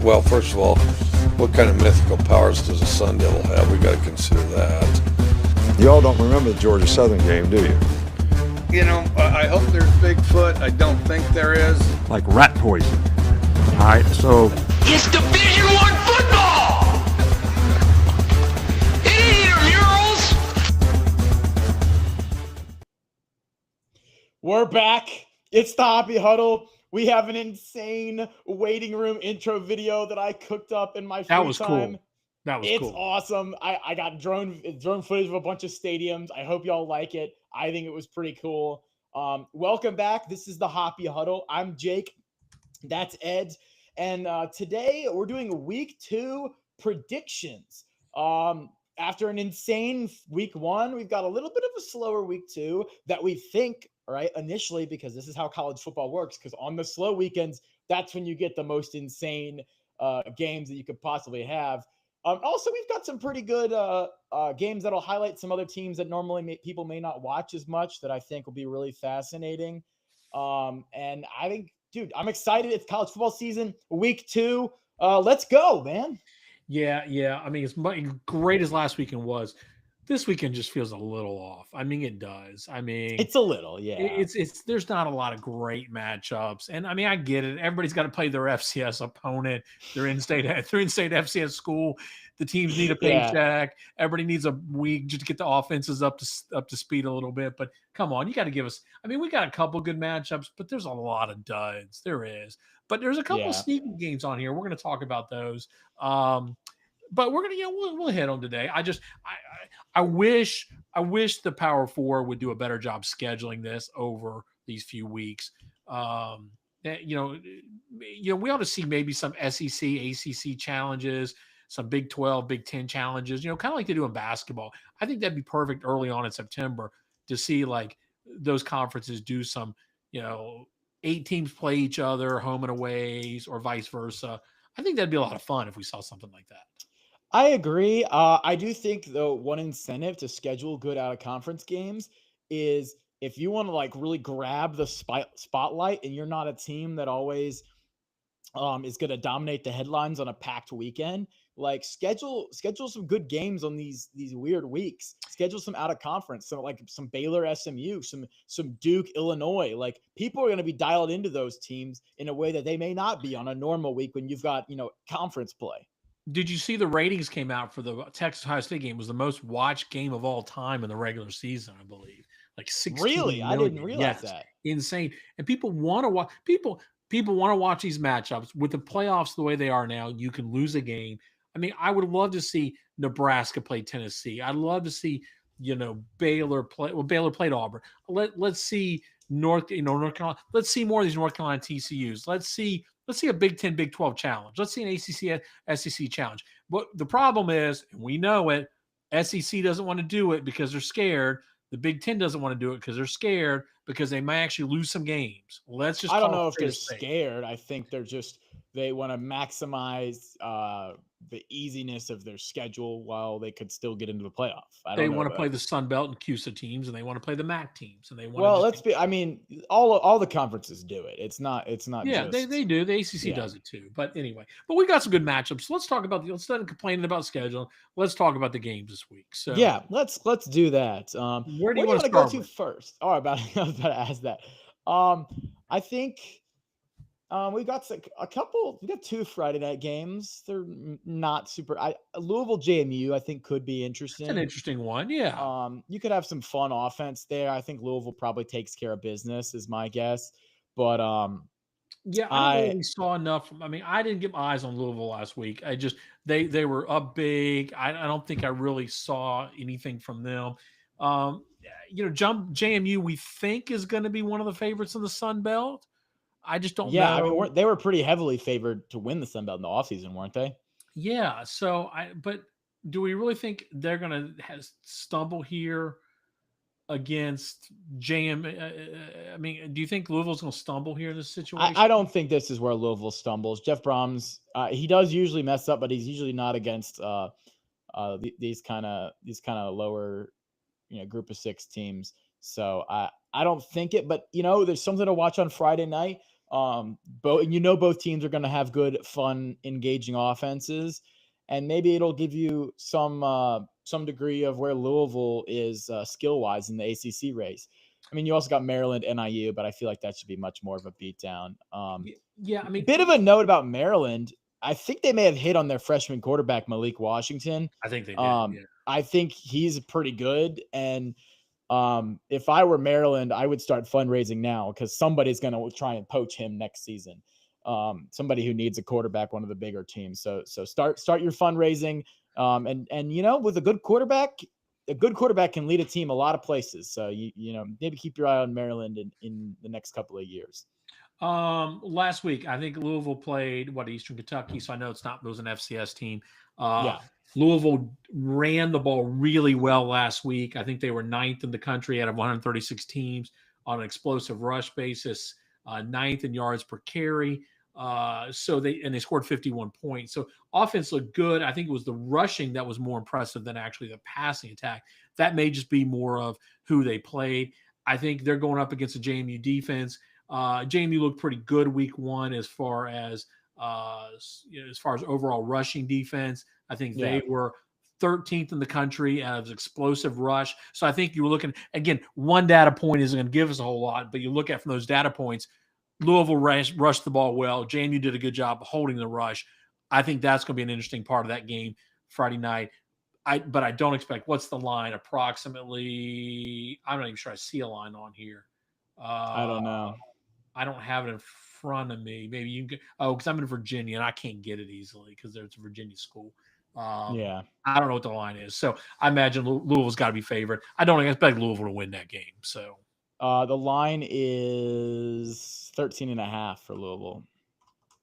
Well, first of all, what kind of mythical powers does a Sun Devil have? We got to consider that. Y'all don't remember the Georgia Southern game, do you? You know, I hope there's Bigfoot. I don't think there is. Like rat poison. All right, so It's Division One football. It ain't intramurals. We're back. It's the Hoppy Huddle. We have an insane waiting room intro video that I cooked up in my free That was time. cool. That was It's cool. awesome. I got drone footage of a bunch of stadiums. I hope y'all like it. I think it was pretty cool. Welcome back. This is the Hoppy Huddle. I'm Jake. That's Ed. And today we're doing week 2 predictions. After an insane week 1, we've got a little bit of a slower week 2 that we think, right, initially, because this is how college football works, because on the slow weekends, that's when you get the most insane games that you could possibly have. Also, we've got some pretty good games that'll highlight some other teams that normally people may not watch as much that I think will be really fascinating. And I think, dude, I'm excited. It's college football season, week 2. Let's go, man. Yeah. I mean, as great as last weekend was, this weekend just feels a little off. I mean, it does. I mean, It's a little, yeah. It's there's not a lot of great matchups, and I mean, I get it. Everybody's got to play their FCS opponent. They're in-state FCS school. The teams need a Yeah. paycheck. Everybody needs a week just to get the offenses up to speed a little bit. But come on, you got to give us. I mean, we got a couple good matchups, but there's a lot of duds. There is, but there's a couple of sneaky games on here. We're going to talk about those. But we're gonna, we'll hit them today. I wish the Power Four would do a better job scheduling this over these few weeks. We ought to see maybe some SEC, ACC challenges, some Big 12, Big 10 challenges. Kind of like they do in basketball. I think that'd be perfect early on in September to see like those conferences do some. 8 teams play each other, home and aways, or vice versa. I think that'd be a lot of fun if we saw something like that. I agree. I do think, though, one incentive to schedule good out-of-conference games is if you want to, like, really grab the spotlight and you're not a team that always is going to dominate the headlines on a packed weekend, like, schedule some good games on these weird weeks. Schedule some out-of-conference, so like some Baylor SMU, some Duke Illinois. Like, people are going to be dialed into those teams in a way that they may not be on a normal week when you've got, conference play. Did you see the ratings came out for the Texas Ohio State game? It was the most watched game of all time in the regular season, I believe. Like 16 Really? I million. didn't realize that. Insane. And people want to watch people want to watch these matchups. With the playoffs the way they are now, you can lose a game. I mean, I would love to see Nebraska play Tennessee. I'd love to see, Baylor play. Well, Baylor played Auburn. Let's see North Carolina. Let's see more of these North Carolina TCUs. Let's see a Big 10, Big 12 challenge. Let's see an ACC, SEC challenge. But the problem is, and we know it, SEC doesn't want to do it because they're scared. The Big 10 doesn't want to do it because they're scared because they might actually lose some games. Let's just. I don't know if they're scared. I think they want to maximize the easiness of their schedule while they could still get into the playoff. They want to play the Sun Belt and CUSA teams, and they want to play the MAC teams, and they want. Well, I mean, all the conferences do it. It's not. Yeah, they do. The ACC does it too. But anyway, we got some good matchups. So let's talk about. Let's not complaining about schedule. Let's talk about the games this week. So yeah, let's do that. Where do you want to go to first? Oh, I was about to ask that. I think. We got a couple. We got 2 Friday night games. They're not super. Louisville JMU, I think, could be interesting. It's an interesting one, yeah. You could have some fun offense there. I think Louisville probably takes care of business, is my guess. But yeah, I don't really saw enough. I mean, I didn't get my eyes on Louisville last week. I just they were up big. I don't think I really saw anything from them. JMU we think is going to be one of the favorites in the Sun Belt. I just don't know. I mean, they were pretty heavily favored to win the Sun Belt in the offseason, weren't they? Yeah. So, but do we really think they're going to stumble here against JM? I mean, do you think Louisville's going to stumble here in this situation? I don't think this is where Louisville stumbles. Jeff Brahms, he does usually mess up, but he's usually not against these kind of lower, group of 6 teams. So I don't think it, but there's something to watch on Friday night. Both teams are going to have good, fun, engaging offenses, and maybe it'll give you some degree of where Louisville is skill wise in the ACC race. I mean, you also got Maryland, NIU, but I feel like that should be much more of a beatdown. Yeah, I mean, Bit of a note about Maryland. I think they may have hit on their freshman quarterback, Malik Washington. I think they did. Yeah. I think he's pretty good. And if I were Maryland, I would start fundraising now because somebody's going to try and poach him next season. Somebody who needs a quarterback, one of the bigger teams. So start your fundraising. And with a good quarterback can lead a team a lot of places. So maybe keep your eye on Maryland in the next couple of years. Last week, I think Louisville played Eastern Kentucky. So I know it was an FCS team. Yeah. Louisville ran the ball really well last week. I think they were 9th in the country out of 136 teams on an explosive rush basis, 9th in yards per carry. So they scored 51 points. So offense looked good. I think it was the rushing that was more impressive than actually the passing attack. That may just be more of who they played. I think they're going up against a JMU defense. JMU looked pretty good week one as far as overall rushing defense. I think they were 13th in the country as explosive rush. So I think you were looking, again, one data point isn't going to give us a whole lot, but you look at from those data points, Louisville rushed the ball well. JMU did a good job holding the rush. I think that's going to be an interesting part of that game Friday night. But I don't expect, what's the line approximately? I'm not even sure I see a line on here. I don't know. I don't have it in front of me. Maybe you can get, because I'm in Virginia and I can't get it easily because there's a Virginia school. I don't know what the line is. So I imagine Louisville's got to be favored. I don't expect Louisville to win that game. So the line is 13.5 for Louisville.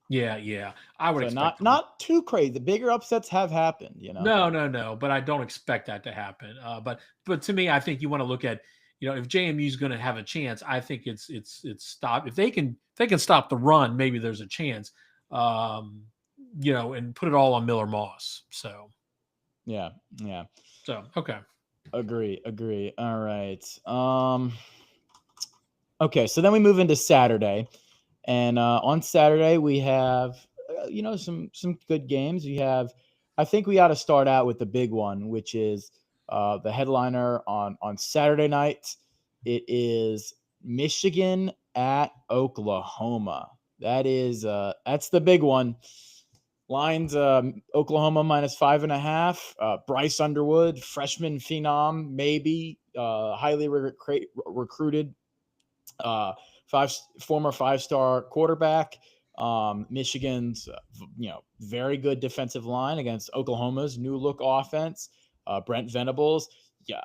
Yeah. I would expect not too crazy. The bigger upsets have happened, No, but I don't expect that to happen. But to me, I think you want to look at, if JMU is going to have a chance, I think it's stop. If they can stop the run, maybe there's a chance. And put it all on Miller Moss. So, yeah. So, okay. Agree. All right. Okay. So then we move into Saturday, and on Saturday we have, some good games. I think we ought to start out with the big one, which is the headliner on Saturday night. It is Michigan at Oklahoma. That's the big one. Lines, Oklahoma -5.5. Bryce Underwood, freshman phenom, maybe highly recruited, former 5-star quarterback. Michigan's, very good defensive line against Oklahoma's new look offense. Brent Venables. Yeah,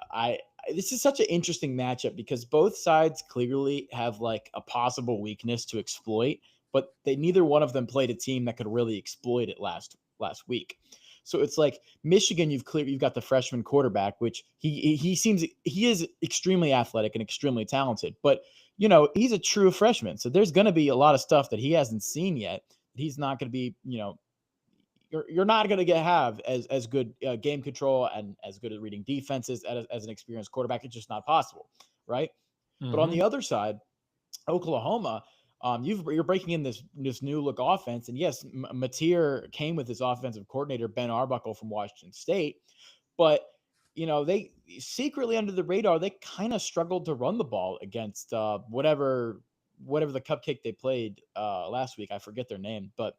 this is such an interesting matchup because both sides clearly have like a possible weakness to exploit, but neither one of them played a team that could really exploit it last week. So it's like Michigan, you've got the freshman quarterback, which he is extremely athletic and extremely talented, but he's a true freshman. So there's going to be a lot of stuff that he hasn't seen yet. He's not going to be, you're not going to have as good game control and as good at reading defenses as an experienced quarterback. It's just not possible, right? Mm-hmm. But on the other side, Oklahoma, you're breaking in this new look offense, and yes, Mateer came with his offensive coordinator Ben Arbuckle from Washington State, but they secretly under the radar they kind of struggled to run the ball against whatever the cupcake they played last week. I forget their name, but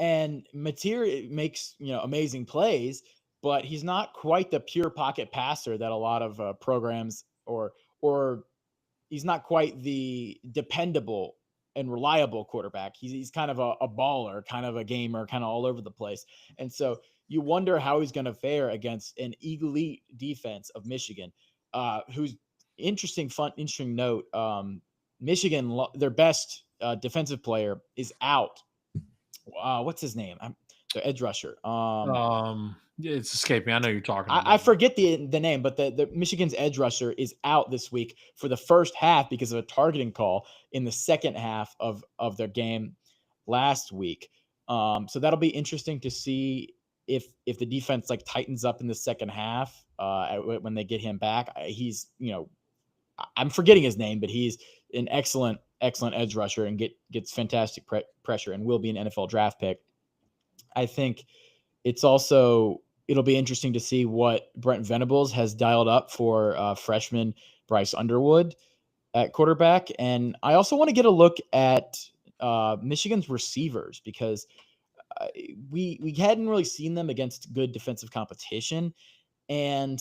and Mateer makes amazing plays, but he's not quite the pure pocket passer that a lot of programs or he's not quite the dependable and reliable quarterback. He's kind of a baller, kind of a gamer, kind of all over the place. And so you wonder how he's going to fare against an elite defense of Michigan, who's interesting note. Michigan, their best defensive player is out. What's his name? The edge rusher. It's escaping. I know you're talking about. I forget the name, but the Michigan's edge rusher is out this week for the first half because of a targeting call in the second half of their game last week. So that'll be interesting to see if the defense like tightens up in the second half when they get him back. He's I'm forgetting his name, but he's an excellent excellent edge rusher and gets fantastic pressure and will be an NFL draft pick. I think it'll be interesting to see what Brent Venables has dialed up for freshman Bryce Underwood at quarterback. And I also want to get a look at Michigan's receivers because we hadn't really seen them against good defensive competition. And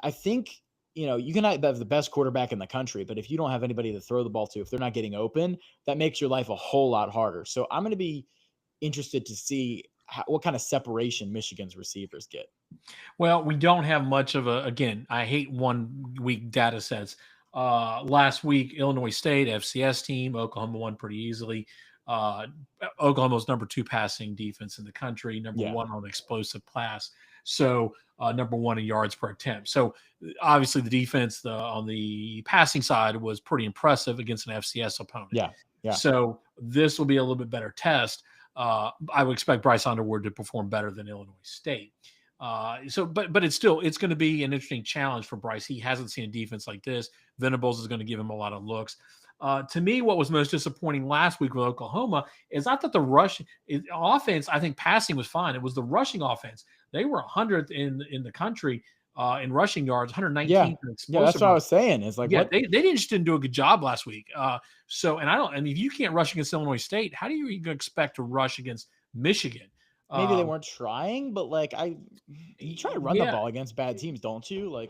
I think, you can have the best quarterback in the country, but if you don't have anybody to throw the ball to, if they're not getting open, that makes your life a whole lot harder. So I'm going to be interested to see what kind of separation Michigan's receivers get. Well, we don't have much of again, I hate 1 week data sets. Last week, Illinois State, FCS team, Oklahoma won pretty easily. Oklahoma's number 2 passing defense in the country, number 1 on explosive pass. So number 1 in yards per attempt. So obviously the defense on the passing side was pretty impressive against an FCS opponent. Yeah. So this will be a little bit better test. I would expect Bryce Underwood to perform better than Illinois State. But it's going to be an interesting challenge for Bryce. He hasn't seen a defense like this. Venables is going to give him a lot of looks. To me, what was most disappointing last week with Oklahoma is I thought the rushing offense, I think passing was fine. It was the rushing offense. They were 100th in the country in rushing yards, 119th. Yeah, that's what I was saying. It's like, yeah, they just didn't do a good job last week. If you can't rush against Illinois State, how do you even expect to rush against Michigan? Maybe they weren't trying, but you try to run the ball against bad teams, don't you?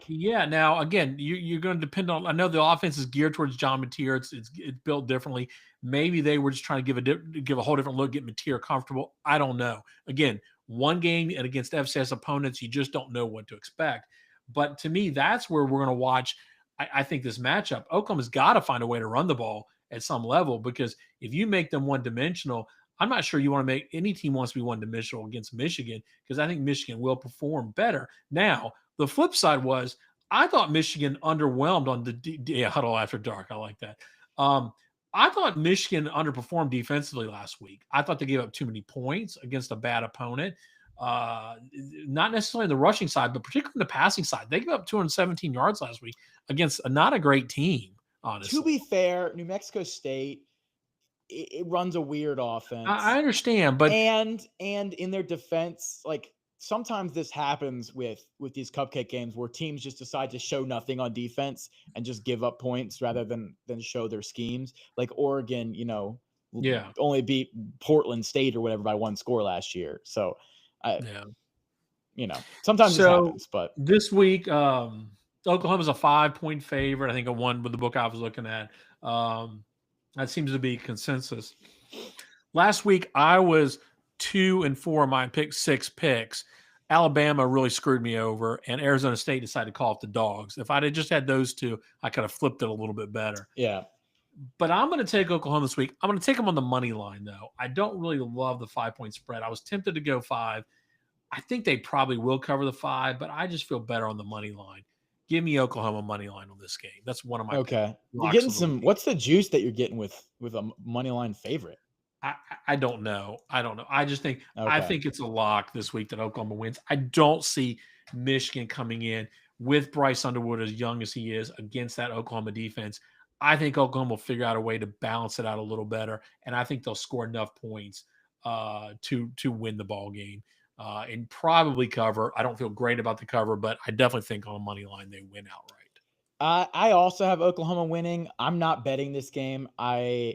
Now again, you're going to depend on. I know the offense is geared towards John Mateer. It's built differently. Maybe they were just trying to give a whole different look, get Mateer comfortable. I don't know. Again, one game and against FCS opponents, you just don't know what to expect. But to me, that's where we're going to watch. I think this matchup, Oklahoma's got to find a way to run the ball at some level because if you make them one-dimensional. I'm not sure you want to make any team wants to be one-dimensional against Michigan because I think Michigan will perform better. Now, the flip side was I thought Michigan underwhelmed on the huddle after dark. I like that. I thought Michigan underperformed defensively last week. I thought they gave up too many points against a bad opponent. Not necessarily on the rushing side, but particularly on the passing side. They gave up 217 yards last week against not a great team, honestly. To be fair, New Mexico State, it runs a weird offense. I understand, but and in their defense, sometimes this happens with these cupcake games where teams just decide to show nothing on defense and just give up points rather than show their schemes. Like Oregon, only beat Portland State or whatever by 1 score last year. So, sometimes this happens. But this week, Oklahoma's a 5-point favorite. I think a 1 with the book I was looking at. That seems to be consensus. Last week, I was 2-4 of my 6 picks. Alabama really screwed me over, and Arizona State decided to call up the dogs. If I'd have just had those 2, I could have flipped it a little bit better. Yeah. But I'm going to take Oklahoma this week. I'm going to take them on the money line, though. I don't really love the 5-point spread. I was tempted to go 5. I think they probably will cover the 5, but I just feel better on the money line. Give me Oklahoma money line on this game. That's one of my okay. You're getting some. What's the juice that you're getting with a money line favorite? I don't know. I just think I think it's a lock this week that Oklahoma wins. I don't see Michigan coming in with Bryce Underwood as young as he is against that Oklahoma defense. I think Oklahoma will figure out a way to balance it out a little better, and I think they'll score enough points to win the ball game. And probably cover. I don't feel great about the cover, but I definitely think on a money line they win outright. I also have Oklahoma winning. I'm not betting this game. I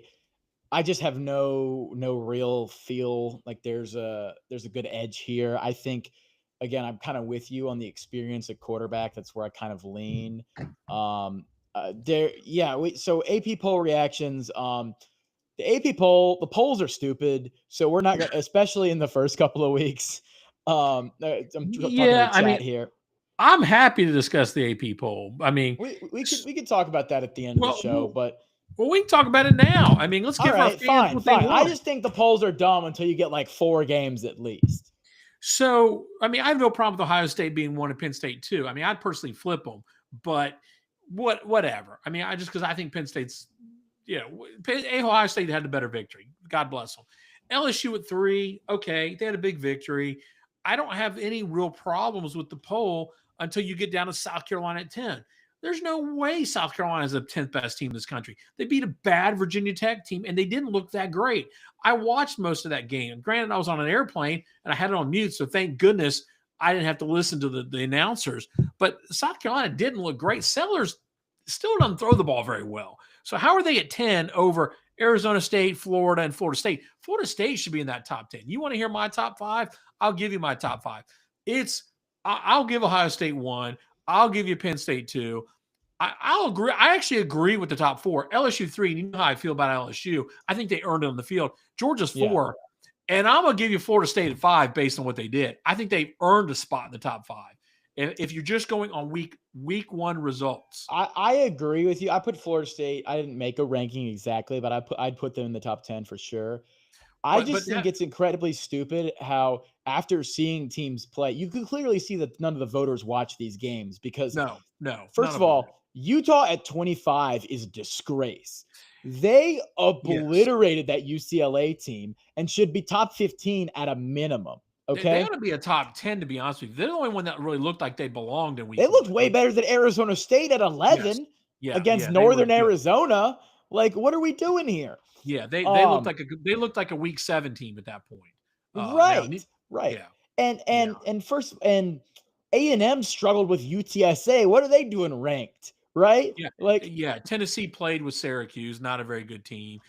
just have no real feel like there's a good edge here. I think again, I'm kind of with you on the experience at quarterback. That's where I kind of lean. So AP poll reactions. The AP poll, the polls are stupid, so we're not gonna, especially in the first couple of weeks. I'm talking here. I'm happy to discuss the AP poll. I mean, we could talk about that at the end of the show, but we can talk about it now. I mean, let's give our fans fine. I just think the polls are dumb until you get 4 games at least. So, I mean, I have no problem with Ohio State being 1 and Penn State 2. I mean, I'd personally flip them, but whatever. I mean, because I think Penn State's. Ohio State had the better victory. God bless them. LSU at 3, okay, they had a big victory. I don't have any real problems with the poll until you get down to South Carolina at 10. There's no way South Carolina is the 10th best team in this country. They beat a bad Virginia Tech team, and they didn't look that great. I watched most of that game. Granted, I was on an airplane, and I had it on mute, so thank goodness I didn't have to listen to the announcers. But South Carolina didn't look great. Sellers still doesn't throw the ball very well. So how are they at 10 over Arizona State, Florida, and Florida State? Florida State should be in that top 10. You want to hear my top 5? I'll give you my top 5. I'll give Ohio State 1. I'll give you Penn State 2. I'll agree. I actually agree with the top 4. LSU 3. You know how I feel about LSU. I think they earned it on the field. Georgia's 4. And I'm going to give you Florida State at 5 based on what they did. I think they earned a spot in the top 5. If you're just going on week 1 results. I agree with you. I put Florida State. I didn't make a ranking exactly, but I'd put them in the top 10 for sure. I think it's incredibly stupid how after seeing teams play, you can clearly see that none of the voters watch these games because no. First of all, Utah at 25 is a disgrace. They obliterated that UCLA team and should be top 15 at a minimum. Okay. They ought to be a top 10, to be honest with you. They're the only one that really looked like they belonged in week. They looked way better than Arizona State at 11 against Northern Arizona. Like, what are we doing here? Yeah, they looked like a week 7 team at that point. Right. Yeah. And A&M struggled with UTSA. What are they doing ranked? Right? Yeah. Tennessee played with Syracuse, not a very good team.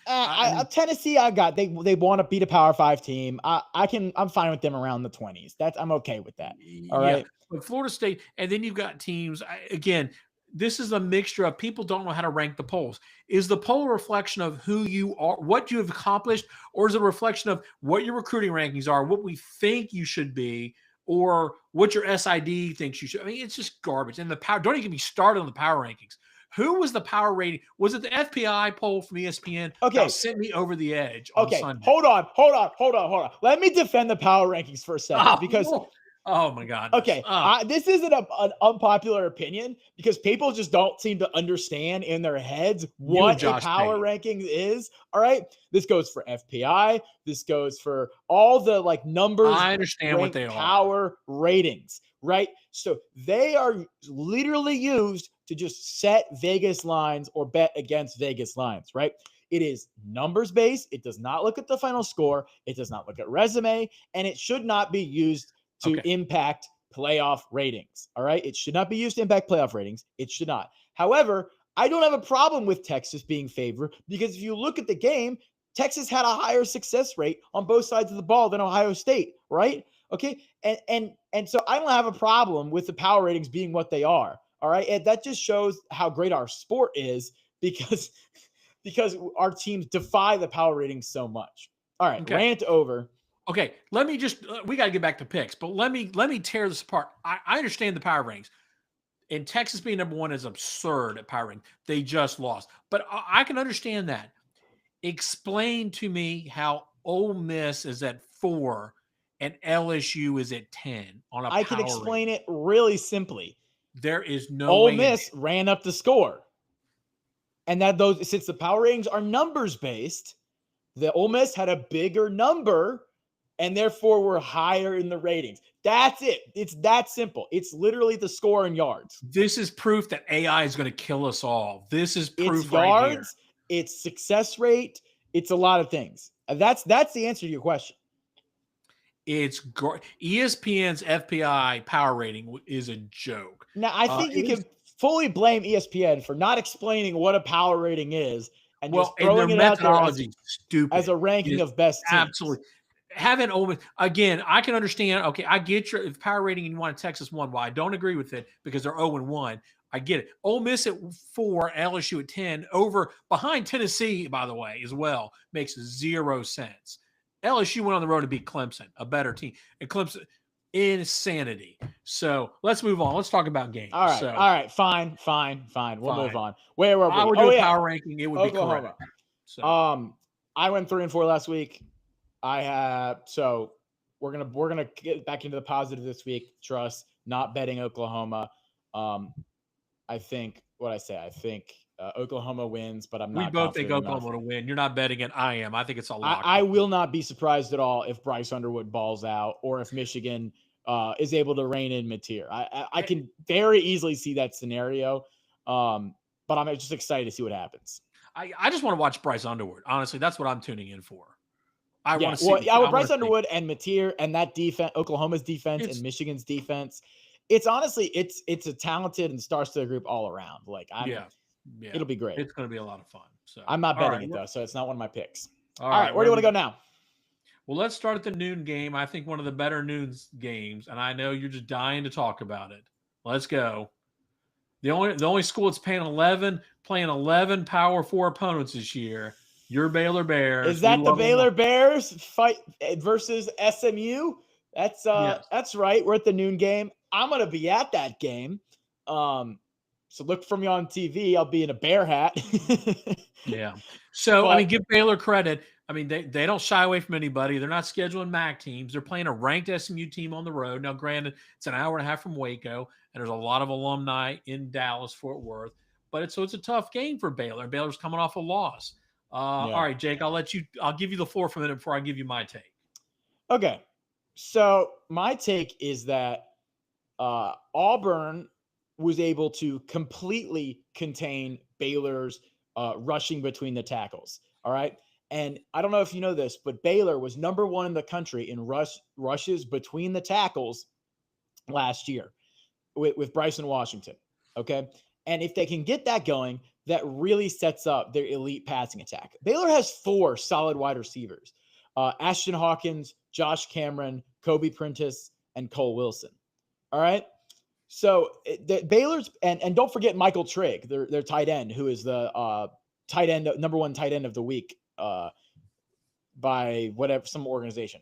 Tennessee, they want to beat a Power 5 team. I'm fine with them around the 20s. I'm okay with that. All right. But Florida State, and then you've got teams again. This is a mixture of people don't know how to rank the polls. Is the poll a reflection of who you are, what you have accomplished, or is it a reflection of what your recruiting rankings are, what we think you should be, or what your SID thinks you should? I mean, it's just garbage. And the power, don't even get me started on the power rankings. Who was the power rating? Was it the FPI poll from ESPN? Okay. That sent me over the edge on Sunday. Hold on. Let me defend the power rankings for a second because oh my God. Okay. This isn't an unpopular opinion because people just don't seem to understand in their heads what a power ranking is. All right. This goes for FPI. This goes for all the numbers. I understand what they are. Power ratings, right? So they are literally used to just set Vegas lines or bet against Vegas lines, right? It is numbers based. It does not look at the final score. It does not look at resume, and it should not be used to impact playoff ratings. All right. It should not be used to impact playoff ratings. It should not. However, I don't have a problem with Texas being favored because if you look at the game, Texas had a higher success rate on both sides of the ball than Ohio State. Right. Okay. And so I don't have a problem with the power ratings being what they are. All right. And that just shows how great our sport is because our teams defy the power ratings so much. All right. Rant over. Okay, let me just we got to get back to picks, but let me tear this apart. I understand the power rankings. And Texas being number 1 is absurd at power ranking. They just lost. But I can understand that. Explain to me how Ole Miss is at 4 and LSU is at 10 on a power I can explain it really simply. There is no Ole Miss ran up the score. And since the power ratings are numbers based, the Ole Miss had a bigger number and therefore we're higher in the ratings. That's it. It's that simple. It's literally the score in yards. This is proof that AI is going to kill us all. This is proof it's right yards, here. It's success rate. It's a lot of things. That's the answer to your question. It's ESPN's FPI power rating is a joke. Now, I think you can fully blame ESPN for not explaining what a power rating is and just throwing it out there as a ranking of best teams. Absolutely. Having Ole Miss, again, I can understand. Okay, I get your power rating and you want Texas 1. Well, I don't agree with it because they're 0-1. I get it. Ole Miss at 4, LSU at 10, behind Tennessee, by the way, as well, makes 0 sense. LSU went on the road to beat Clemson, a better team. And Clemson, insanity. So let's move on. Let's talk about games. All right. Fine. We'll move on. Where were we? I would do a power ranking. It would Oklahoma. be correct. So. I went 3-4 last week. So we're gonna get back into the positive this week. Trust, not betting Oklahoma. I think Oklahoma wins, but I'm not. We both think Oklahoma to win. You're not betting it. I am. I think it's a lock. I will not be surprised at all if Bryce Underwood balls out or if Michigan is able to rein in Mateer. I can very easily see that scenario. But I'm just excited to see what happens. I just want to watch Bryce Underwood. Honestly, that's what I'm tuning in for. I Yeah, want to see. well, yeah, with Bryce wanna see. Underwood and Mateer and that defense, Oklahoma's defense and Michigan's defense, it's honestly it's a talented and star-studded group all around. Like Yeah. it'll be great. It's going to be a lot of fun. So I'm not all betting right, it though, so it's not one of my picks. All All right, where do you want to go now? Well, let's start at the noon game. I think one of the better noon games, and I know you're just dying to talk about it. Let's go. The only school that's playing 11 Power 4 opponents this year. Your Baylor Bears. Is that the Baylor Bears fight versus SMU? That's Yes. That's right. We're at the noon game. I'm gonna be at that game. So look for me on TV. I'll be in a bear hat. Yeah. So, I mean, give Baylor credit. I mean, they don't shy away from anybody. They're not scheduling MAC teams. They're playing a ranked SMU team on the road. Now, granted, it's an hour and a half from Waco, and there's a lot of alumni in Dallas, Fort Worth. But it's a tough game for Baylor. Baylor's coming off a loss. All right, Jake, I'll give you the floor for a minute before I give you my take. Okay. So my take is that Auburn was able to completely contain Baylor's rushing between the tackles. All right. And I don't know if you know this, but Baylor was number 1 in the country in rushes between the tackles last year with Bryson Washington. Okay. And if they can get that going, that really sets up their elite passing attack. Baylor has 4 solid wide receivers. Ashton Hawkins, Josh Cameron, Kobe Prentice, and Cole Wilson. All right. So Baylor's and don't forget Michael Trigg, their tight end, who is the number 1 tight end of the week by some organization.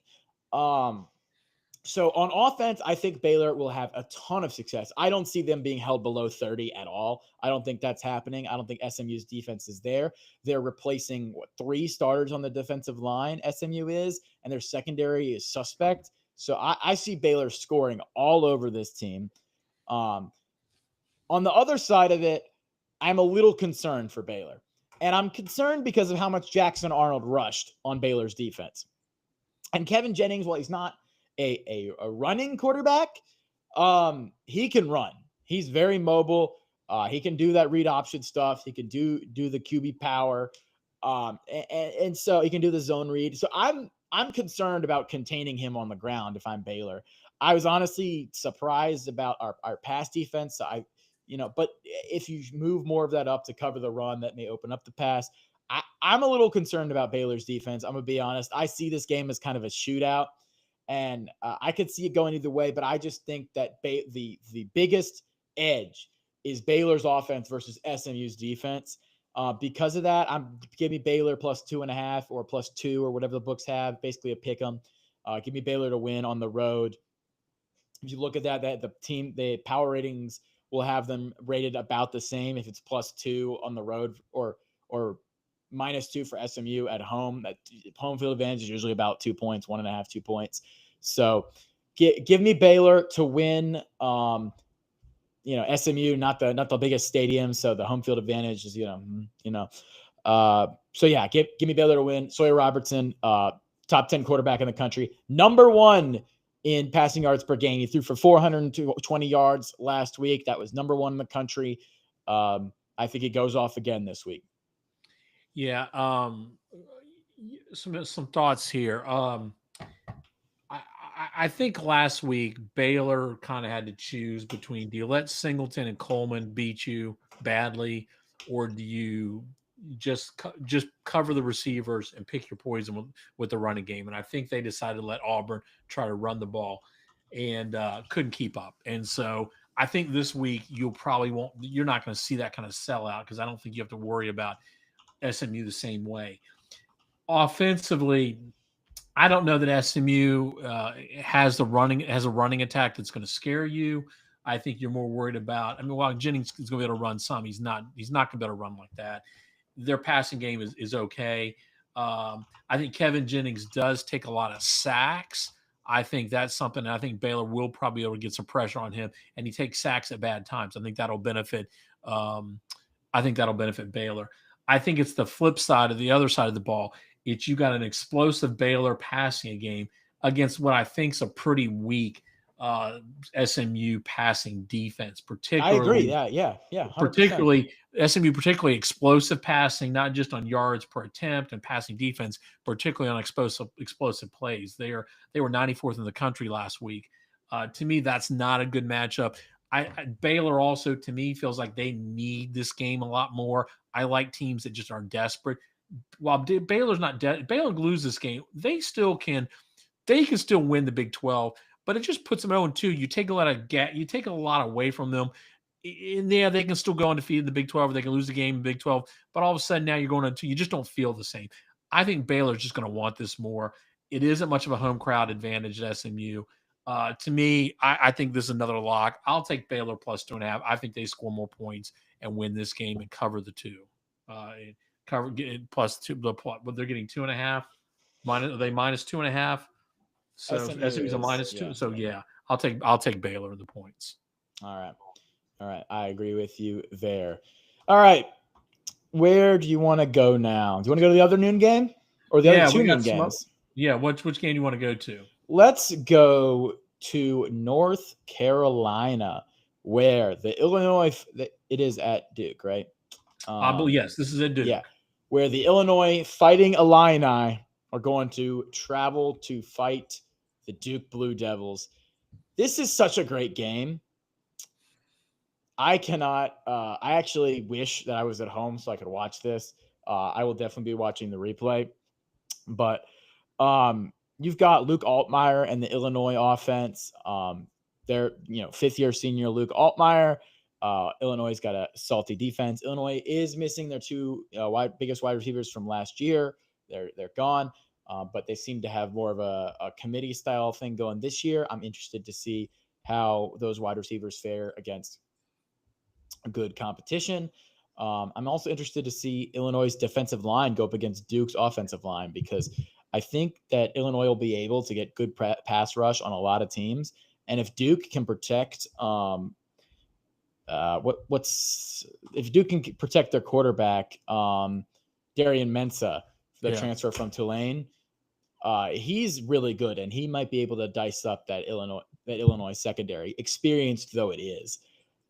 So on offense, I think Baylor will have a ton of success. I don't see them being held below 30 at all. I don't think that's happening. I don't think SMU's defense is there. They're replacing 3 starters on the defensive line, SMU is, and their secondary is suspect. So I see Baylor scoring all over this team. On the other side of it, I'm a little concerned for Baylor. And I'm concerned because of how much Jackson Arnold rushed on Baylor's defense. And Kevin Jennings, while he's not a running quarterback, he can run. He's very mobile. He can do that read option stuff. He can do the QB power. And so he can do the zone read. So I'm concerned about containing him on the ground if I'm Baylor. I was honestly surprised about our pass defense. But if you move more of that up to cover the run, that may open up the pass. I'm a little concerned about Baylor's defense. I'm going to be honest. I see this game as kind of a shootout, and I could see it going either way, but I just think that the biggest edge is Baylor's offense versus SMU's defense. Because of that, give me Baylor plus 2.5 or plus 2 or whatever the books have, basically a pick 'em. Give me Baylor to win on the road. If you look at that the power ratings will have them rated about the same if it's plus 2 on the road or minus 2 for SMU at home. That home field advantage is usually about 2 points, 1.5, 2 points. So give me Baylor to win. SMU, not the biggest stadium, so the home field advantage is, so yeah, give me Baylor to win. Sawyer Robertson, top 10 quarterback in the country, number 1 in passing yards per game. He threw for 420 yards last week. That was number 1 in the country. I think he goes off again this week. Yeah. Some thoughts here. I think last week Baylor kind of had to choose between, do you let Singleton and Coleman beat you badly, or do you just cover the receivers and pick your poison with the running game? And I think they decided to let Auburn try to run the ball and couldn't keep up. And so I think this week you're not going to see that kind of sellout, because I don't think you have to worry about SMU the same way. Offensively, I don't know that SMU has a running attack that's going to scare you. I think you're more worried about. While Jennings is going to be able to run some, he's not going to be able to run like that. Their passing game is okay. I think Kevin Jennings does take a lot of sacks. I think that's something. I think Baylor will probably be able to get some pressure on him, and he takes sacks at bad times. I think that'll benefit. Baylor. I think it's the flip side of the other side of the ball. You got an explosive Baylor passing game against what I think is a pretty weak SMU passing defense, I agree. particularly Yeah. 100%. particularly SMU, particularly explosive passing, not just on yards per attempt and passing defense, particularly on explosive plays. They were 94th in the country last week. To me, that's not a good matchup. Baylor also, to me, feels like they need this game a lot more. I like teams that just are desperate. While Baylor's not Baylor lose this game, they can still win the Big 12, but it just puts them 0-2. You take a lot away from them. And yeah, they can still go undefeated in the Big 12, or they can lose the game in the Big 12. But all of a sudden now you're going on 2. You just don't feel the same. I think Baylor's just going to want this more. It isn't much of a home crowd advantage at SMU. To me, I think this is another lock. I'll take Baylor plus 2.5. I think they score more points and win this game and cover the 2. Get plus 2. But they're getting 2.5. Are they minus 2.5? So SMU's a minus 2. So yeah, I'll take Baylor in the points. All right. I agree with you there. All right. Where do you want to go now? Do you want to go to the other noon game or the other 2 noon games? Which game do you want to go to? Let's go to North Carolina, where the Illinois, it is at Duke, right? Yes, this is at Duke. Yeah, where the Illinois Fighting Illini are going to travel to fight the Duke Blue Devils. This is such a great game. I actually wish that I was at home so I could watch this. I will definitely be watching the replay. But you've got Luke Altmaier and the Illinois offense. They're, fifth-year senior Luke Altmaier. Illinois' got a salty defense. Illinois is missing their 2 biggest wide receivers from last year. They're gone, but they seem to have more of a committee-style thing going this year. I'm interested to see how those wide receivers fare against good competition. I'm also interested to see Illinois' defensive line go up against Duke's offensive line, because I think that Illinois will be able to get good pass rush on a lot of teams. And if Duke can protect if Duke can protect their quarterback, Darian Mensah, the transfer from Tulane, he's really good, and he might be able to dice up that Illinois secondary, experienced though it is.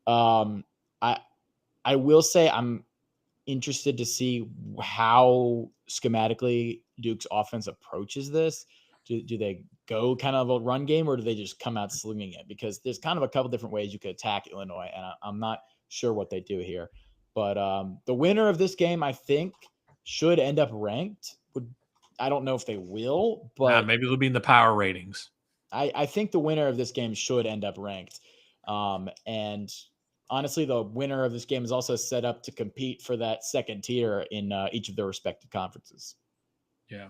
I will say I'm interested to see how schematically Duke's offense approaches this. Do they go kind of a run game, or do they just come out slinging it? Because there's kind of a couple different ways you could attack Illinois, and I'm not sure what they do here. But the winner of this game, I think, should end up ranked. I don't know if they will, but maybe they'll be in the power ratings. I think the winner of this game should end up ranked. And honestly, the winner of this game is also set up to compete for that second tier in each of their respective conferences. Yeah.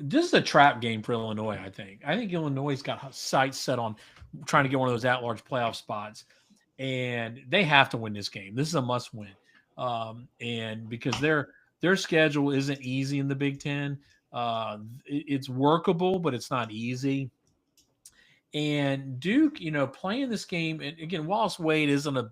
This is a trap game for Illinois, I think. I think Illinois' got sights set on trying to get one of those at-large playoff spots, and they have to win this game. This is a must-win. And because their schedule isn't easy in the Big Ten. It's workable, but it's not easy. And Duke, playing this game, and again, Wallace Wade isn't a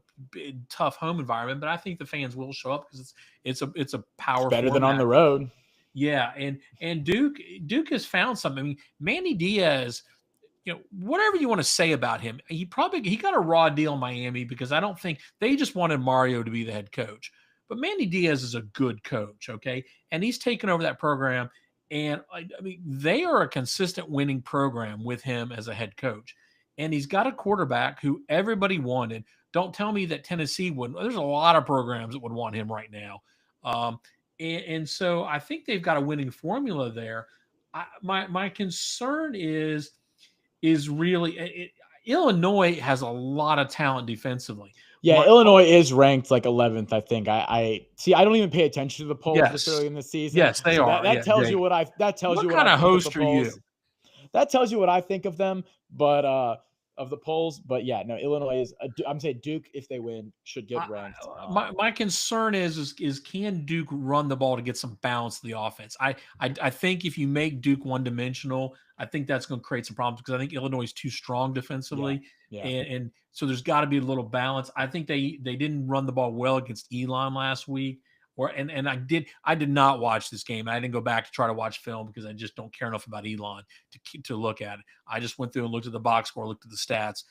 tough home environment, but I think the fans will show up because it's a power. Better than on the road. Yeah, and Duke has found something. I mean, Manny Diaz, whatever you want to say about him, he got a raw deal in Miami because I don't think they just wanted Mario to be the head coach. But Manny Diaz is a good coach, okay? And he's taken over that program. And I mean, they are a consistent winning program with him as a head coach. And he's got a quarterback who everybody wanted. Don't tell me that Tennessee wouldn't. There's a lot of programs that would want him right now. And so I think they've got a winning formula there. My concern is really Illinois has a lot of talent defensively. Yeah, Illinois is ranked like 11th, I think. I see. I don't even pay attention to the polls this early in the season. Yes, they are. That tells you what I. That tells you what kind of host are you? That tells you what I think of them, but of the polls. But yeah, no, Illinois is. I'm saying Duke, if they win, should get ranked. My concern is can Duke run the ball to get some balance to the offense? I think if you make Duke one dimensional, I think that's going to create some problems because I think Illinois is too strong defensively. Yeah. And so there's got to be a little balance. I think they didn't run the ball well against Elon last week. And I did not watch this game. I didn't go back to try to watch film because I just don't care enough about Elon to look at it. I just went through and looked at the box score, looked at the stats,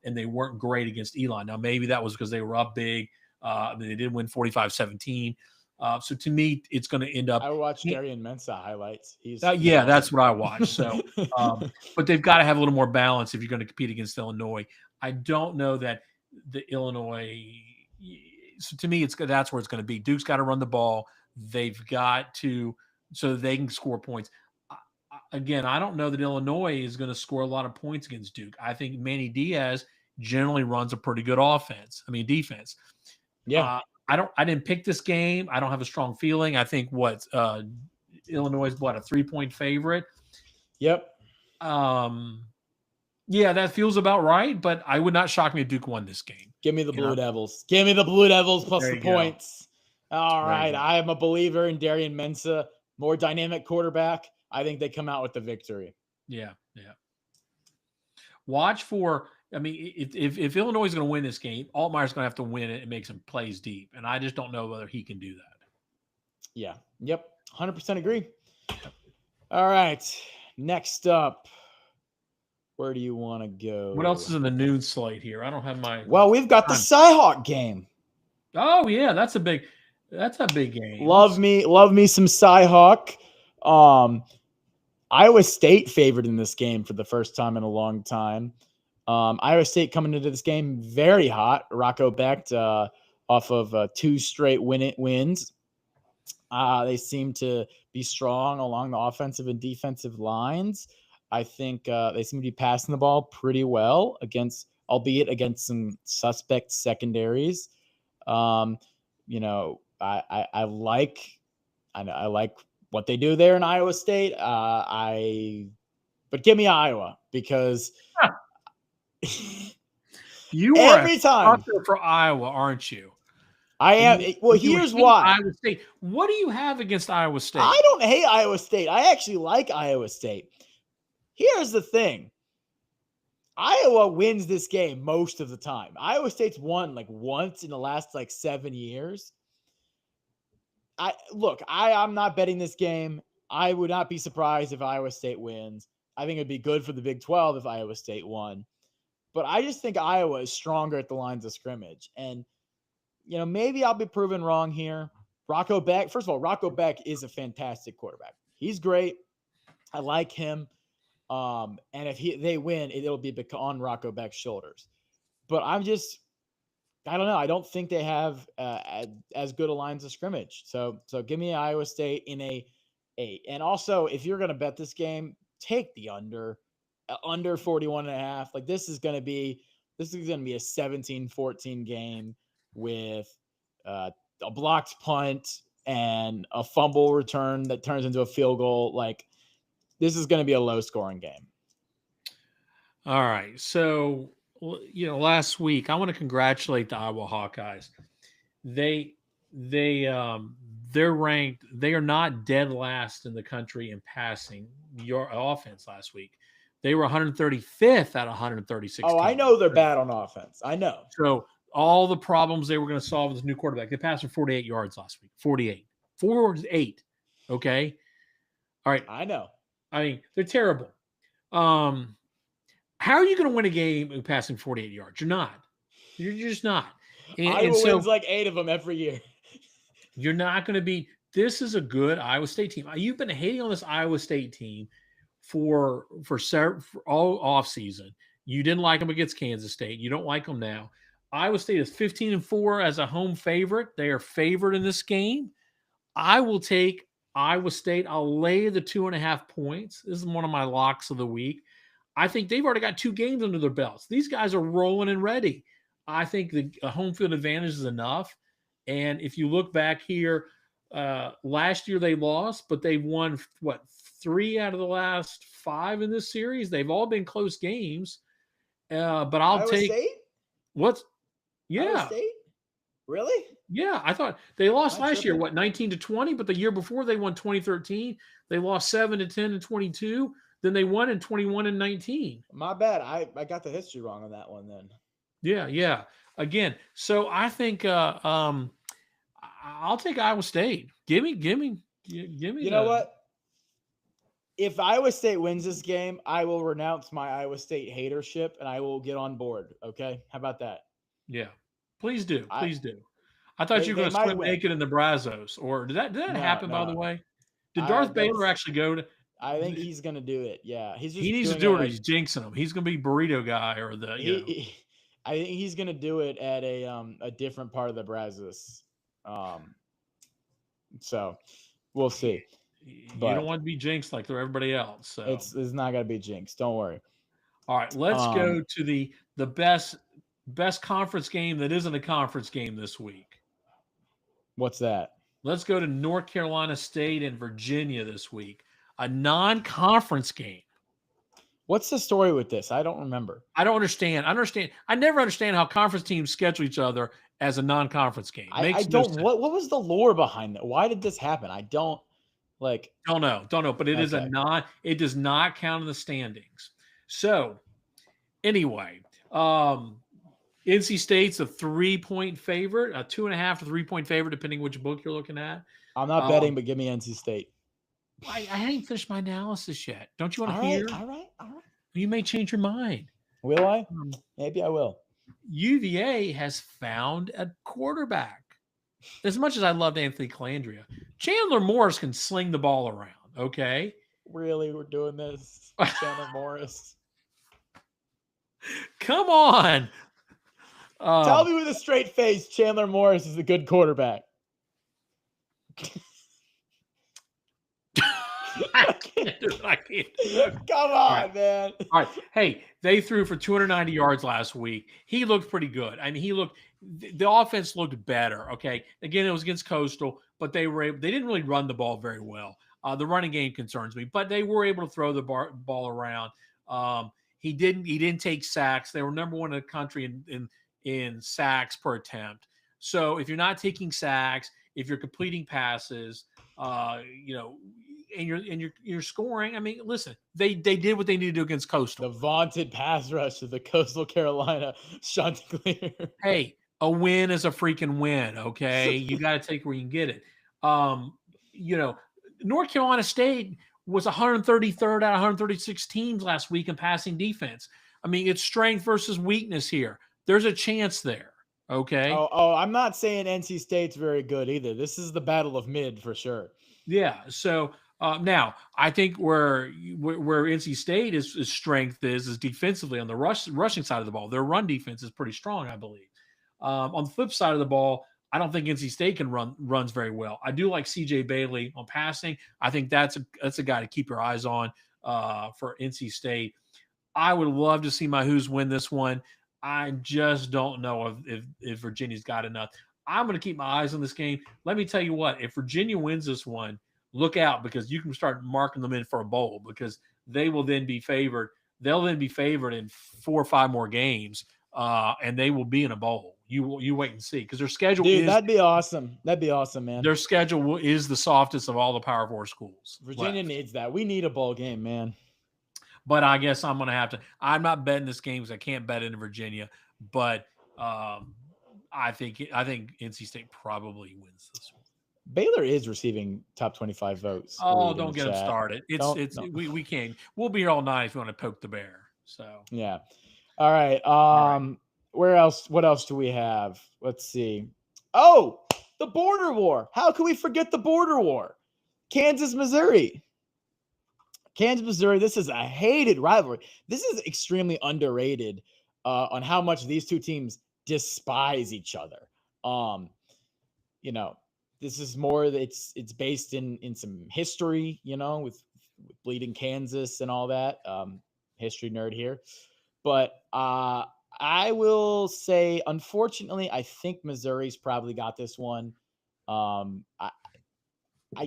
and they weren't great against Elon. Now, maybe that was because they were up big. They did win 45-17. So to me, it's going to end up. I watched Darian Mensah highlights. He's yeah, awesome. that's what I watched. So, but they've got to have a little more balance if you're going to compete against Illinois. I don't know that the Illinois. So to me, that's where it's going to be. Duke's got to run the ball. They've got to so that they can score points. Again, I don't know that Illinois is going to score a lot of points against Duke. I think Manny Diaz generally runs a pretty good defense. Yeah. I didn't pick this game. I don't have a strong feeling. I think Illinois is a 3-point favorite. Yep. Yeah, that feels about right, but I would not shock me if Duke won this game. Give me the Blue Devils. Give me the Blue Devils plus There the you go. points. All right. I am a believer in Darian Mensah, more dynamic quarterback. I think they come out with the victory. Yeah. Watch for. If Illinois is going to win this game, Altmaier's going to have to win it and make some plays deep, and I just don't know whether he can do that. Yeah. Yep. 100% agree. All right. Next up, where do you want to go? What else is in the noon slate here? I don't have my. Well, we've got the Cyhawk game. Oh yeah, that's a big game. Love me some Cyhawk. Iowa State favored in this game for the first time in a long time. Iowa State coming into this game very hot. Rocco Becht off of 2 straight wins. They seem to be strong along the offensive and defensive lines. I think they seem to be passing the ball pretty well albeit against some suspect secondaries. I like what they do there in Iowa State. But give me Iowa because you are every time for Iowa, aren't you? I am. Well, here's why. Iowa State. What do you have against Iowa State? I don't hate Iowa State. I actually like Iowa State. Here's the thing. Iowa wins this game most of the time. Iowa State's won once in the last 7 years. I'm not betting this game. I would not be surprised if Iowa State wins. I think it'd be good for the Big 12 if Iowa State won. But I just think Iowa is stronger at the lines of scrimmage. And, maybe I'll be proven wrong here. Rocco Becht, first of all, Rocco Becht is a fantastic quarterback. He's great. I like him. And if they win, it'll be on Rocco Becht's shoulders. But I don't know. I don't think they have as good a lines of scrimmage. So give me Iowa State in and also if you're going to bet this game, take the under 41.5. This is going to be a 17-14 game with a blocked punt and a fumble return that turns into a field goal. This is going to be a low scoring game. All right. So, last week, I want to congratulate the Iowa Hawkeyes. They're ranked. They are not dead last in the country in passing your offense last week. They were 135th out of 136. Oh, I know they're bad on offense. I know. So all the problems they were going to solve with this new quarterback, they passed for 48 yards last week. 48. Okay. All right. I know. They're terrible. How are you going to win a game passing 48 yards? You're not. You're just not. Iowa wins 8 of them every year. You're not going to be. This is a good Iowa State team. You've been hating on this Iowa State team for all offseason. You didn't like them against Kansas State. You don't like them now. Iowa State is 15-4 as a home favorite. They are favored in this game. I will take Iowa State. I'll lay the 2.5 points. This is one of my locks of the week. I think they've already got 2 games under their belts. These guys are rolling and ready. I think the home field advantage is enough. And if you look back here, last year they lost, but they've won, 3 out of the last 5 in this series? They've all been close games. But I'll Iowa take State? what's yeah. Iowa State? Really? Yeah, I thought they lost last year, 19-20, but the year before they won 2013. They lost 7-10 and 22. Then they won in 21 and 19. My bad. I got the history wrong on that one then. Yeah. Again, so I think I'll take Iowa State. Give me. You know what? If Iowa State wins this game, I will renounce my Iowa State hatership and I will get on board. Okay, how about that? Yeah, please do. I- Please do. I thought you were they going to might swim win. naked in the Brazos, or did that No, happen? By the no. way, did Darth Baylor actually go to? I think he's gonna do it. Yeah, he's just He needs to doing do it it. Or at- he's jinxing him. He's going to be burrito guy or the. I think he's gonna do it at a different part of the Brazos. So we'll see. You But don't want to be jinxed like they're everybody else. So it's not gonna be jinx. Don't worry. all right, let's go to the best conference game that isn't a conference game this week. What's that? Let's go to North Carolina State and Virginia this week. A non-conference game. What's the story with this? I don't remember. I don't understand. I never understand how conference teams schedule each other as a non-conference game. I don't. What was the lore behind that? Why did this happen? I don't like. Don't know. But it is a non. It does not count in the standings. So anyway, NC State's a 3-point favorite, a 2.5 to 3-point favorite, depending which book you're looking at. I'm not betting, but give me NC State. I ain't finished my analysis yet. Don't you want to hear? All right. You may change your mind. Will I? Maybe I will. UVA has found a quarterback. As much as I loved Anthony Calandria, Chandler Morris can sling the ball around. Okay. Really, we're doing this, Chandler Morris. Come on. Tell me with a straight face, Chandler Morris is a good quarterback. I can't do it. Come on, man. All right. Hey, they threw for 290 yards last week. He looked pretty good. I mean, the offense looked better. Okay. Again, it was against Coastal, but they didn't really run the ball very well. The running game concerns me, but they were able to throw the ball around. He didn't take sacks. They were number one in the country in sacks per attempt. So if you're not taking sacks, if you're completing passes, and you're scoring. I mean, listen, they did what they needed to do against Coastal. The vaunted pass rush of the Coastal Carolina Chanticleer. Hey, a win is a freaking win. Okay, you got to take where you can get it. North Carolina State was 133rd out of 136 teams last week in passing defense. I mean, it's strength versus weakness here. There's a chance there. Okay. Oh, I'm not saying NC State's very good either. This is the battle of mid for sure. Yeah. So now I think where NC State is strength is defensively on the rushing side of the ball. Their run defense is pretty strong, I believe. On the flip side of the ball, I don't think NC State can runs very well. I do like CJ Bailey on passing. I think that's a guy to keep your eyes on for NC State. I would love to see my Who's win this one. I just don't know if Virginia's got enough. I'm going to keep my eyes on this game. Let me tell you what, if Virginia wins this one, look out, because you can start marking them in for a bowl, because they will then be favored. They'll then be favored in 4 or 5 more games, and they will be in a bowl. You wait and see, because their schedule that'd be awesome. That'd be awesome, man. Their schedule is the softest of all the Power 4 schools. Virginia needs that. We need a bowl game, man. But I guess I'm going to have to – I'm not betting this game because I can't bet it in Virginia. But I think NC State probably wins this one. Baylor is receiving top 25 votes. Oh, don't get them started. We can't. We'll be here all night if you want to poke the bear. So yeah. All right. Where else? What else do we have? Let's see. Oh, the border war. How can we forget the border war? Kansas, Missouri. This is a hated rivalry. This is extremely underrated on how much these two teams despise each other. This is more, it's based in some history, with bleeding Kansas and all that. History nerd here. But I will say, unfortunately, I think Missouri's probably got this one. I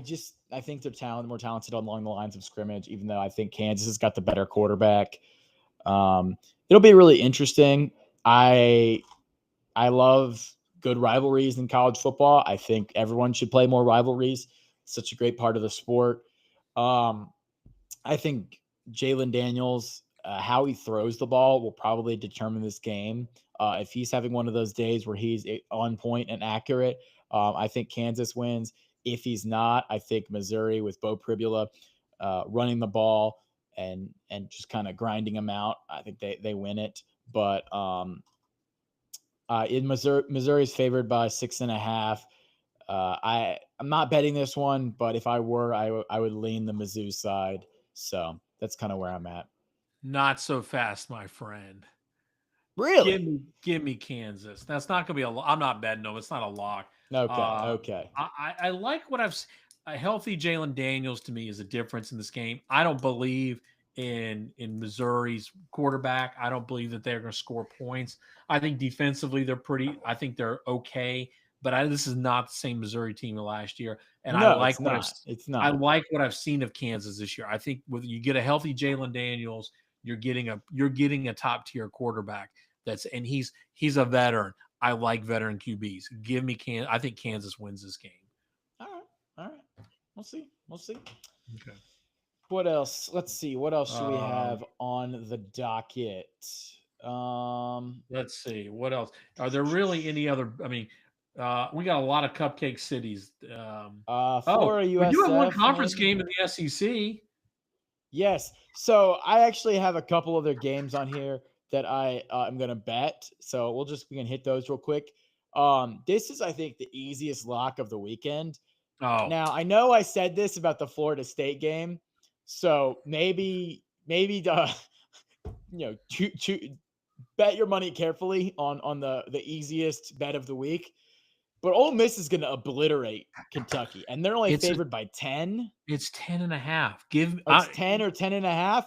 think they're more talented along the lines of scrimmage, even though I think Kansas has got the better quarterback. It'll be really interesting. I love good rivalries in college football. I think everyone should play more rivalries. It's such a great part of the sport. I think Jalen Daniels, how he throws the ball will probably determine this game. If he's having one of those days where he's on point and accurate, I think Kansas wins. If he's not, I think Missouri with Bo Pribula running the ball and just kind of grinding them out. I think they win it. But in Missouri's favored by 6.5. I'm not betting this one, but if I were, I would lean the Mizzou side. So that's kind of where I'm at. Not so fast, my friend. Really? Give me Kansas. That's not going to be I'm not betting them. It's not a lock. Okay. I like what a healthy Jalen Daniels to me is a difference in this game. I don't believe in Missouri's quarterback. I don't believe that they're going to score points. I think defensively I think they're okay, but this is not the same Missouri team of last year. And no, I like it's not. I like what I've seen of Kansas this year. I think with you get a healthy Jalen Daniels, you're getting a top tier quarterback. He's a veteran. I like veteran QBs. Give me I think Kansas wins this game. All right. We'll see. Okay. What else? Let's see. What else should we have on the docket? Let's see. What else? Are there really any other? I mean, we got a lot of cupcake cities. Florida, USF. We do have one conference game in the SEC. Yes. So I actually have a couple other games on here that I am going to bet. So we can hit those real quick. This is, I think, the easiest lock of the weekend. Oh, now I know I said this about the Florida State game, so maybe bet your money carefully on the easiest bet of the week. But Ole Miss is going to obliterate Kentucky, and they're only favored by 10. It's 10.5. It's 10 or 10.5.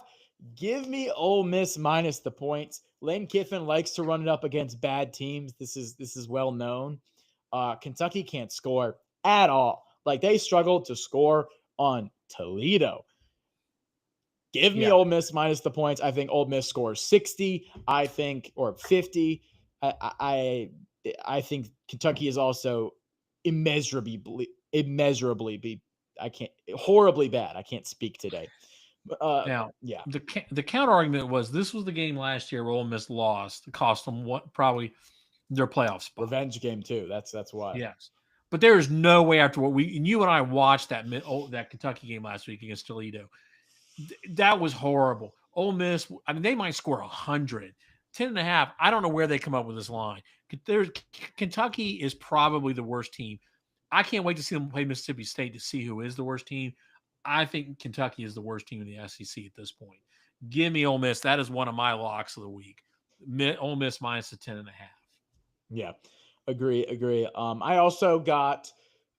Give me Ole Miss minus the points. Lane Kiffin likes to run it up against bad teams. This is well known. Kentucky can't score at all. Like, they struggled to score on Toledo. Give me Ole Miss minus the points. I think Ole Miss scores 60. Or 50. I think Kentucky is also immeasurably horribly bad. I can't speak today. Now, the counter argument was this was the game last year where Ole Miss lost. It cost them probably their playoff spot. Revenge game too. That's why. Yes, but there is no way after what you and I watched that Kentucky game last week against Toledo. That was horrible. Ole Miss. I mean, they might score 100. 10.5. I don't know where they come up with this line. Kentucky is probably the worst team. I can't wait to see them play Mississippi State to see who is the worst team. I think Kentucky is the worst team in the SEC at this point. Give me Ole Miss. That is one of my locks of the week. Ole Miss minus the 10.5. Yeah, agree. I also got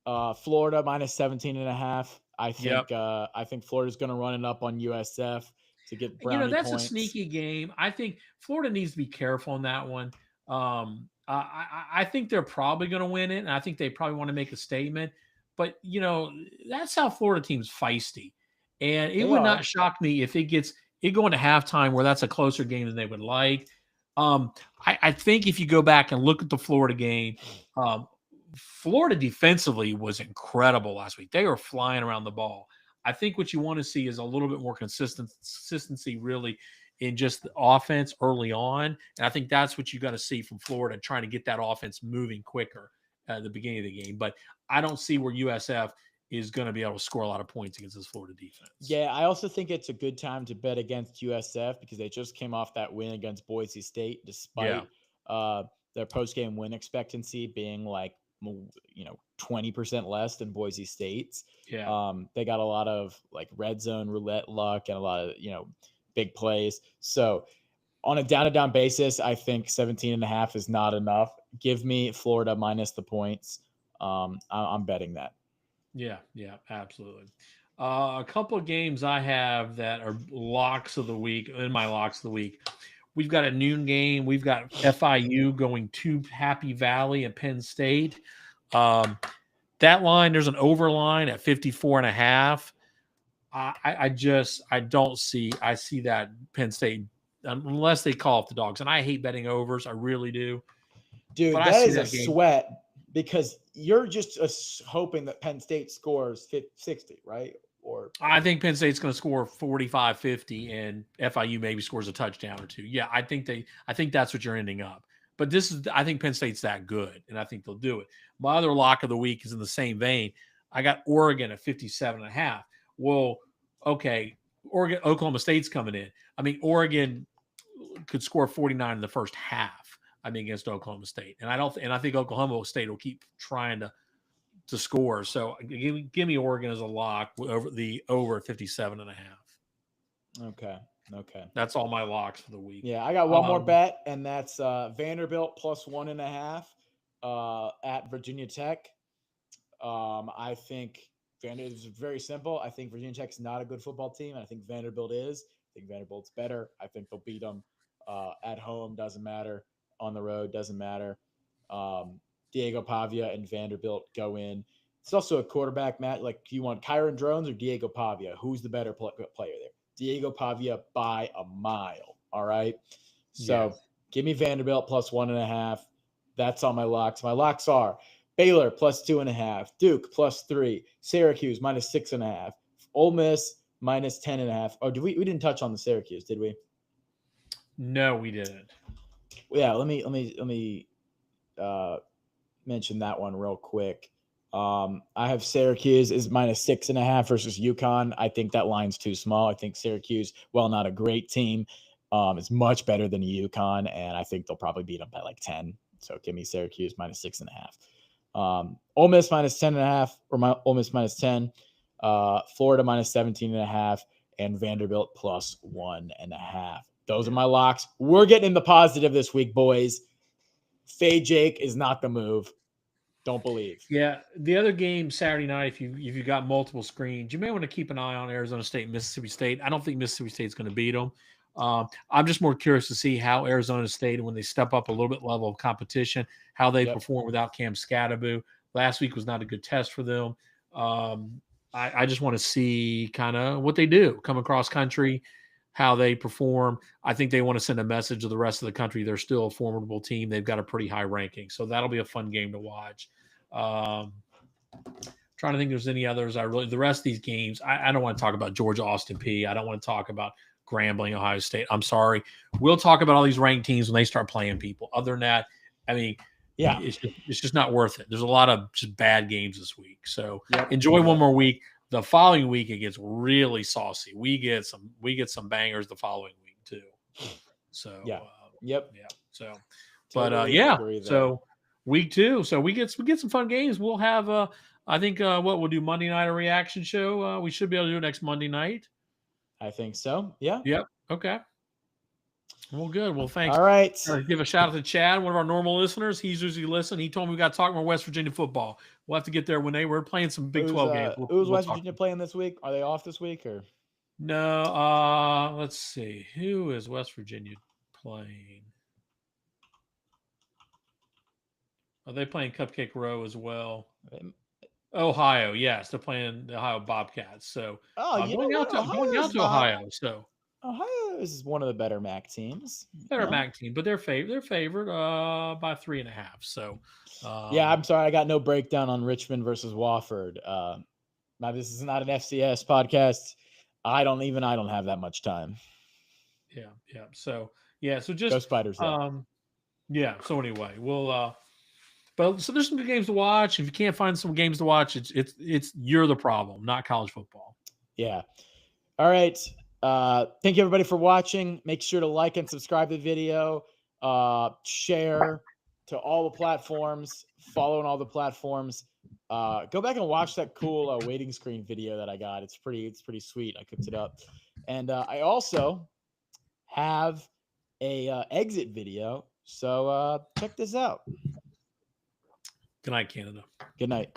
Florida minus 17.5. I think Florida's going to run it up on USF to get brownie that's points. A sneaky game. I think Florida needs to be careful on that one. I think they're probably going to win it, and I think they probably want to make a statement. But, that's how Florida team's feisty. And it would not shock me if it going to halftime where that's a closer game than they would like. I think if you go back and look at the Florida game, Florida defensively was incredible last week. They were flying around the ball. I think what you want to see is a little bit more consistency really in just the offense early on. And I think that's what you got to see from Florida, trying to get that offense moving quicker at the beginning of the game. But I don't see where USF is going to be able to score a lot of points against this Florida defense. Yeah, I also think it's a good time to bet against USF because they just came off that win against Boise State, despite their post-game win expectancy being 20% less than Boise State's. Yeah. They got a lot of red zone roulette luck and a lot of, big plays. So on a down basis, I think 17.5 is not enough. Give me Florida minus the points. I'm betting that. Yeah, absolutely. A couple of games I have that are locks of the week. In my locks of the week, we've got a noon game. We've got FIU going to Happy Valley and Penn State. That line, there's an over line at 54.5. I don't see. I see that Penn State, unless they call up the dogs, and I hate betting overs. I really do. Dude, but that is a sweat because you're just hoping that Penn State scores 60, right? Or I think Penn State's going to score 45, 50, and FIU maybe scores a touchdown or two. Yeah, I think that's what you're ending up. But I think Penn State's that good, and I think they'll do it. My other lock of the week is in the same vein. I got Oregon at 57.5. Well, okay, Oklahoma State's coming in. I mean, Oregon could score 49 in the first half. I mean, against Oklahoma State, and I think Oklahoma State will keep trying to score. So give me Oregon as a lock over 57.5. Okay. That's all my locks for the week. Yeah, I got one more bet, and that's Vanderbilt +1.5 at Virginia Tech. I think Vanderbilt is very simple. I think Virginia Tech's not a good football team, and I think Vanderbilt is. I think Vanderbilt's better. I think they'll beat them at home. Doesn't matter. On the road, doesn't matter. Diego Pavia and Vanderbilt go in. It's also a quarterback match. Like, do you want Kyron Drones or Diego Pavia? Who's the better player there? Diego Pavia by a mile. All right. So Give me Vanderbilt +1.5. That's on my locks. My locks are Baylor +2.5, Duke +3, Syracuse -6.5, Ole Miss -10.5. Oh, we didn't touch on the Syracuse, did we? No, we didn't. Yeah, let me mention that one real quick. I have Syracuse is -6.5 versus UConn. I think that line's too small. I think Syracuse, while not a great team, is much better than UConn, and I think they'll probably beat them by like 10. So give me Syracuse -6.5. Ole Miss -10.5, or Ole Miss -10. Florida -17.5, and Vanderbilt +1.5. Those are my locks. We're getting in the positive this week, boys. Fade Jake is not the move. Don't believe. Yeah, the other game Saturday night, if you got multiple screens, you may want to keep an eye on Arizona State and Mississippi State. I don't think Mississippi State's going to beat them. I'm just more curious to see how Arizona State, when they step up a little bit level of competition, how they perform without Cam Scatterbo. Last week was not a good test for them. I just want to see kind of what they do, come across country, how they perform. I think they want to send a message to the rest of the country. They're still a formidable team. They've got a pretty high ranking. So that'll be a fun game to watch. Trying to think if there's any others. The rest of these games, I don't want to talk about Georgia, Austin P. I don't want to talk about Grambling, Ohio State. I'm sorry. We'll talk about all these ranked teams when they start playing people. Other than that, I mean, yeah, it's just not worth it. There's a lot of just bad games this week. So enjoy one more week. The following week it gets really saucy. We get some bangers the following week too. So So, totally So week 2. So we get some fun games. We'll have I think we'll do Monday night a reaction show. We should be able to do it next Monday night. I think so. Yeah. Yep. Okay. Well, good. Well, thanks. All right. Give a shout out to Chad, one of our normal listeners. He's usually listening. He told me we got to talk more West Virginia football. We'll have to get there when we're playing some Big 12 games. Who's West Virginia playing this week? Are they off this week or? No. Let's see. Who is West Virginia playing? Are they playing Cupcake Row as well? Ohio, yes, they're playing the Ohio Bobcats. So going out to Ohio. So Ohio is one of the better MAC teams. MAC team, but they're favored by 3.5. So I'm sorry, I got no breakdown on Richmond versus Wofford. Now this is not an FCS podcast. I don't have that much time. Yeah. So just go Spiders. So anyway, we'll. But so there's some good games to watch. If you can't find some games to watch, it's you're the problem, not college football. Yeah. All right. Thank you everybody for watching. Make sure to like and subscribe to the video. Share to all the platforms. Follow on all the platforms. Go back and watch that cool waiting screen video that I got. It's pretty sweet. I cooked it up, and I also have a exit video. So check this out. Good night, Canada. Good night.